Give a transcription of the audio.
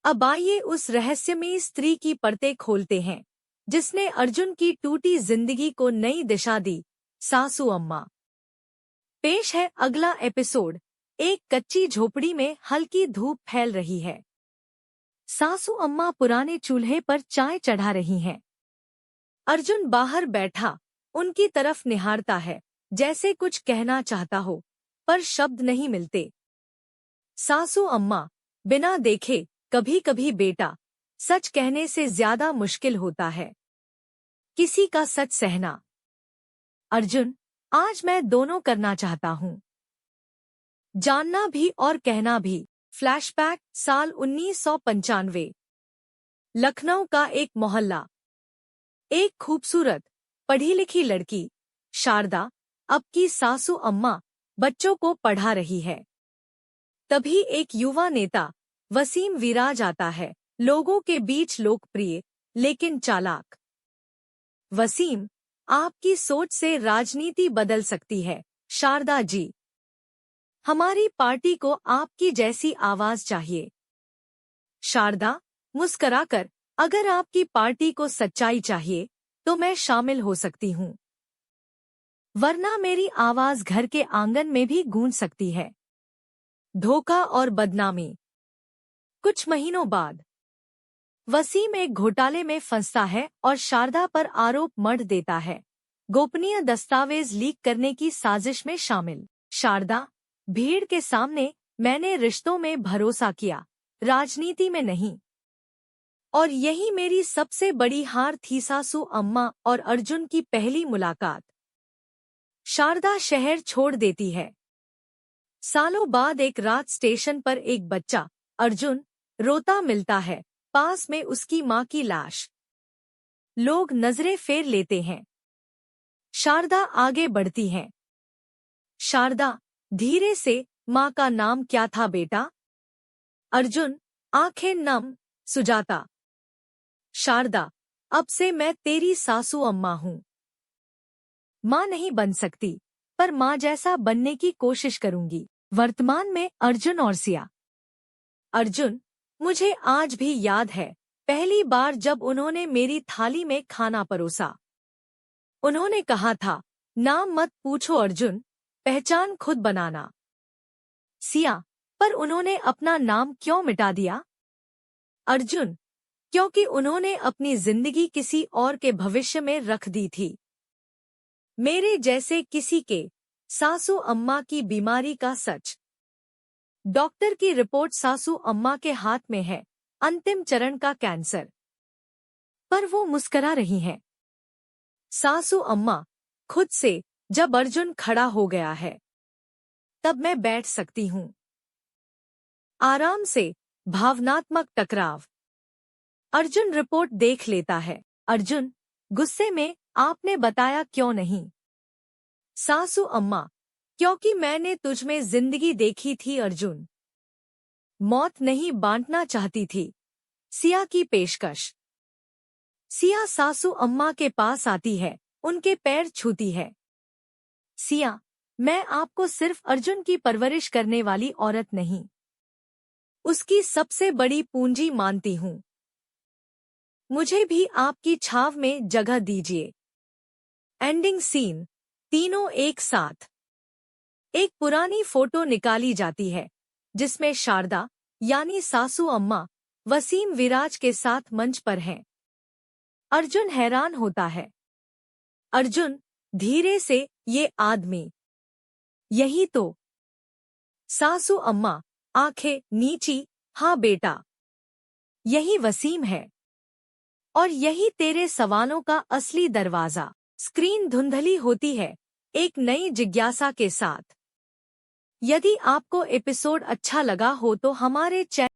अब आइए उस रहस्यमयी स्त्री की परतें खोलते हैं जिसने अर्जुन की टूटी जिंदगी को नई दिशा दी, सासू अम्मा। पेश है अगला एपिसोड। एक कच्ची झोपड़ी में हल्की धूप फैल रही है। सासू अम्मा पुराने चूल्हे पर चाय चढ़ा रही हैं। अर्जुन बाहर बैठा उनकी तरफ निहारता है, जैसे कुछ कहना चाहता हो, पर शब्द नहीं मिलते। सासू अम्मा, बिना देखे कभी कभी बेटा, सच कहने से ज्यादा मुश्किल होता है किसी का सच सहना। अर्जुन, आज मैं दोनों करना चाहता हूँ, जानना भी और कहना भी। फ्लैशबैक, साल 1995। लखनऊ का एक मोहल्ला। एक खूबसूरत पढ़ी लिखी लड़की, शारदा, अब की सासू अम्मा, बच्चों को पढ़ा रही है। तभी एक युवा नेता, वसीम विराज आता है, लोगों के बीच लोकप्रिय लेकिन चालाक। वसीम, आपकी सोच से राजनीति बदल सकती है, शारदा जी। हमारी पार्टी को आपकी जैसी आवाज चाहिए। शारदा, मुस्कराकर, अगर आपकी पार्टी को सच्चाई चाहिए तो मैं शामिल हो सकती हूँ, वरना मेरी आवाज घर के आंगन में भी गूंज सकती है। धोखा और बदनामी। कुछ महीनों बाद वसीम एक घोटाले में फंसता है और शारदा पर आरोप मढ़ देता है, गोपनीय दस्तावेज लीक करने की साजिश में शामिल। शारदा, भीड़ के सामने, मैंने रिश्तों में भरोसा किया, राजनीति में नहीं। और यही मेरी सबसे बड़ी हार थी। सासू अम्मा और अर्जुन की पहली मुलाकात। शारदा शहर छोड़ देती है। सालों बाद एक रात स्टेशन पर एक बच्चा, अर्जुन, रोता मिलता है, पास में उसकी मां की लाश। लोग नजरें फेर लेते हैं। शारदा आगे बढ़ती हैं। शारदा, धीरे से, मां का नाम क्या था बेटा? अर्जुन, आंखें नम, सुजाता। शारदा, अब से मैं तेरी सासू अम्मा हूँ। मां नहीं बन सकती, पर मां जैसा बनने की कोशिश करूंगी। वर्तमान में अर्जुन और सिया। अर्जुन, मुझे आज भी याद है, पहली बार जब उन्होंने मेरी थाली में खाना परोसा। उन्होंने कहा था, नाम मत पूछो अर्जुन, पहचान खुद बनाना। सिया, पर उन्होंने अपना नाम क्यों मिटा दिया? अर्जुन, क्योंकि उन्होंने अपनी जिंदगी किसी और के भविष्य में रख दी थी, मेरे जैसे किसी के। सासू अम्मा की बीमारी का सच। डॉक्टर की रिपोर्ट, सासू अम्मा के हाथ में है, अंतिम चरण का कैंसर। पर वो मुस्करा रही हैं। सासू अम्मा, खुद से, जब अर्जुन खड़ा हो गया है, तब मैं बैठ सकती हूँ। आराम से, भावनात्मक टकराव। अर्जुन रिपोर्ट देख लेता है। अर्जुन, गुस्से में, आपने बताया क्यों नहीं? सासू अम्मा, क्योंकि मैंने तुझमें जिंदगी देखी थी अर्जुन। मौत नहीं बांटना चाहती थी। सिया की पेशकश। सिया सासू अम्मा के पास आती है, उनके पैर छूती है। सिया, मैं आपको सिर्फ अर्जुन की परवरिश करने वाली औरत नहीं, उसकी सबसे बड़ी पूंजी मानती हूँ। मुझे भी आपकी छाव में जगह दीजिए। Ending scene. तीनों एक साथ। एक पुरानी फोटो निकाली जाती है, जिसमें शारदा, यानी सासू अम्मा, वसीम विराज के साथ मंच पर हैं। अर्जुन हैरान होता है। अर्जुन, धीरे से, ये आदमी, यही तो। सासू अम्मा, आंखें नीची, हाँ बेटा, यही वसीम है। और यही तेरे सवालों का असली दरवाजा। स्क्रीन धुंधली होती है, एक नई जिज्ञासा के साथ। यदि आपको एपिसोड अच्छा लगा हो तो हमारे चैनल